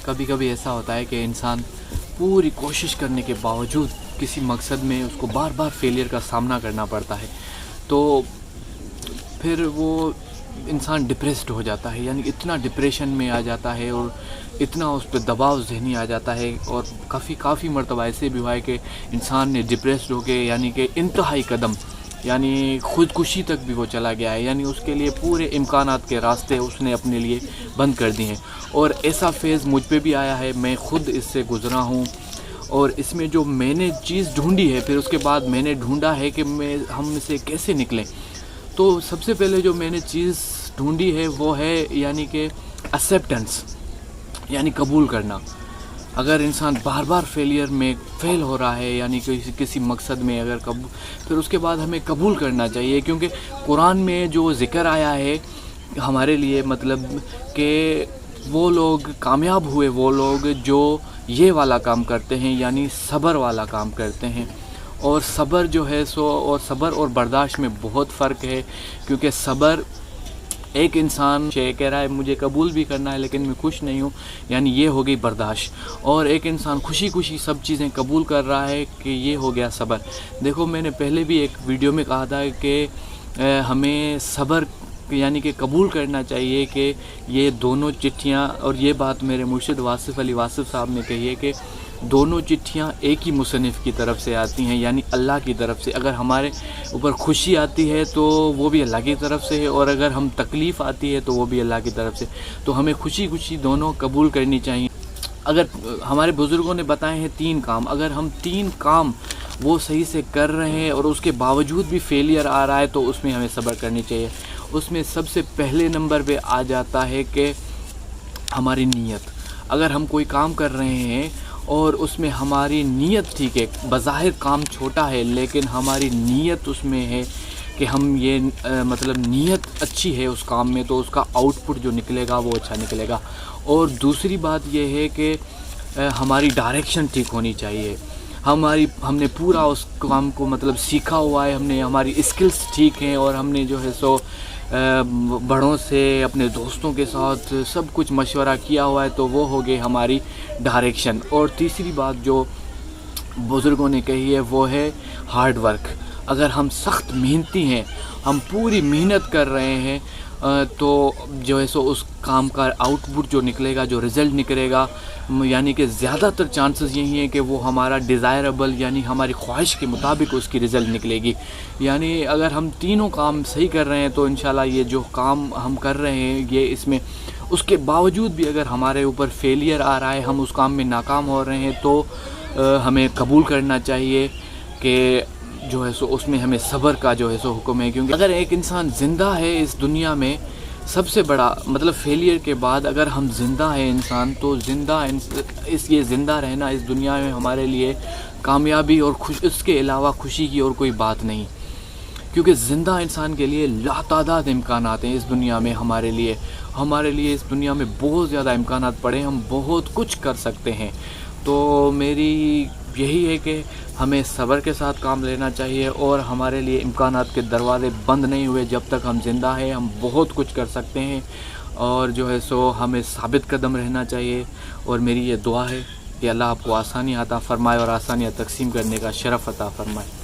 کبھی کبھی ایسا ہوتا ہے کہ انسان پوری کوشش کرنے کے باوجود کسی مقصد میں اس کو بار بار فیلئر کا سامنا کرنا پڑتا ہے، تو پھر وہ انسان ڈپریسڈ ہو جاتا ہے، یعنی اتنا ڈپریشن میں آ جاتا ہے اور اتنا اس پہ دباؤ ذہنی آ جاتا ہے، اور کافی مرتبہ ایسے بھی ہوا ہے کہ انسان نے ڈپریسڈ ہو کے یعنی کہ انتہائی قدم یعنی خودکشی تک بھی وہ چلا گیا ہے، یعنی اس کے لیے پورے امکانات کے راستے اس نے اپنے لیے بند کر دیے ہیں۔ اور ایسا فیز مجھ پہ بھی آیا ہے، میں خود اس سے گزرا ہوں، اور اس میں جو میں نے چیز ڈھونڈی ہے، پھر اس کے بعد میں نے ڈھونڈا ہے کہ ہم اسے کیسے نکلیں۔ تو سب سے پہلے جو میں نے چیز ڈھونڈی ہے وہ ہے یعنی کہ ایکسیپٹنس، یعنی قبول کرنا۔ اگر انسان بار بار فیل ہو رہا ہے، یعنی کسی مقصد میں اگر پھر اس کے بعد ہمیں قبول کرنا چاہیے، کیونکہ قرآن میں جو ذکر آیا ہے ہمارے لیے، مطلب کہ وہ لوگ کامیاب ہوئے، وہ لوگ جو یہ والا کام کرتے ہیں، یعنی صبر والا کام کرتے ہیں۔ اور صبر جو ہے اور صبر اور برداشت میں بہت فرق ہے، کیونکہ صبر ایک انسان کہہ رہا ہے مجھے قبول بھی کرنا ہے لیکن میں خوش نہیں ہوں، یعنی یہ ہو گئی برداشت، اور ایک انسان خوشی سب چیزیں قبول کر رہا ہے کہ یہ ہو گیا صبر۔ دیکھو میں نے پہلے بھی ایک ویڈیو میں کہا تھا کہ ہمیں صبر یعنی کہ قبول کرنا چاہیے کہ یہ دونوں چٹھیاں، اور یہ بات میرے مرشد واصف علی واصف صاحب نے کہی ہے کہ دونوں چٹھیاں ایک ہی مصنف کی طرف سے آتی ہیں، یعنی اللہ کی طرف سے۔ اگر ہمارے اوپر خوشی آتی ہے تو وہ بھی اللہ کی طرف سے ہے، اور اگر ہم تکلیف آتی ہے تو وہ بھی اللہ کی طرف سے۔ تو ہمیں خوشی دونوں قبول کرنی چاہیے۔ اگر ہمارے بزرگوں نے بتائے ہیں 3 کام، اگر ہم 3 کام وہ صحیح سے کر رہے ہیں اور اس کے باوجود بھی فیلئر آ رہا ہے تو اس میں ہمیں صبر کرنی چاہیے۔ اس میں سب سے پہلے نمبر پہ آ جاتا ہے کہ ہماری نیت۔ اگر ہم کوئی کام کر رہے ہیں اور اس میں ہماری نیت ٹھیک ہے، بظاہر کام چھوٹا ہے لیکن ہماری نیت اس میں ہے کہ ہم یہ مطلب نیت اچھی ہے اس کام میں، تو اس کا آؤٹ پٹ جو نکلے گا وہ اچھا نکلے گا۔ اور دوسری بات یہ ہے کہ ہماری ڈائریکشن ٹھیک ہونی چاہیے۔ ہم نے پورا اس کام کو مطلب سیکھا ہوا ہے، ہماری اسکلز ٹھیک ہیں، اور ہم نے جو ہے بڑوں سے، اپنے دوستوں کے ساتھ سب کچھ مشورہ کیا ہوا ہے، تو وہ ہو گئی ہماری ڈائریکشن۔ اور تیسری بات جو بزرگوں نے کہی ہے وہ ہے ہارڈ ورک۔ اگر ہم سخت محنتی ہیں، ہم پوری محنت کر رہے ہیں، تو جو ہے اس کام کا آؤٹ پٹ جو نکلے گا، جو رزلٹ نکلے گا، یعنی کہ زیادہ تر چانسز یہی ہیں کہ وہ ہمارا ڈیزائربل یعنی ہماری خواہش کے مطابق اس کی رزلٹ نکلے گی۔ یعنی اگر ہم تینوں کام صحیح کر رہے ہیں تو انشاءاللہ یہ جو کام ہم کر رہے ہیں یہ اس میں، اس کے باوجود بھی اگر ہمارے اوپر فیلئر آ رہا ہے، ہم اس کام میں ناکام ہو رہے ہیں، تو ہمیں قبول کرنا چاہیے کہ جو ہے اس میں ہمیں صبر کا جو ہے حکم ہے۔ کیونکہ اگر ایک انسان زندہ ہے اس دنیا میں، سب سے بڑا مطلب فیلئر کے بعد اگر ہم زندہ ہیں انسان، تو یہ زندہ رہنا اس دنیا میں ہمارے لیے کامیابی اور اس کے علاوہ خوشی کی اور کوئی بات نہیں، کیونکہ زندہ انسان کے لیے لاتعداد امکانات ہیں اس دنیا میں۔ ہمارے لیے اس دنیا میں بہت زیادہ امکانات پڑے، ہم بہت کچھ کر سکتے ہیں۔ تو میری یہی ہے کہ ہمیں صبر کے ساتھ کام لینا چاہیے، اور ہمارے لیے امکانات کے دروازے بند نہیں ہوئے جب تک ہم زندہ ہیں، ہم بہت کچھ کر سکتے ہیں، اور جو ہے ہمیں ثابت قدم رہنا چاہیے۔ اور میری یہ دعا ہے کہ اللہ آپ کو آسانی عطا فرمائے اور آسانیاں تقسیم کرنے کا شرف عطا فرمائے۔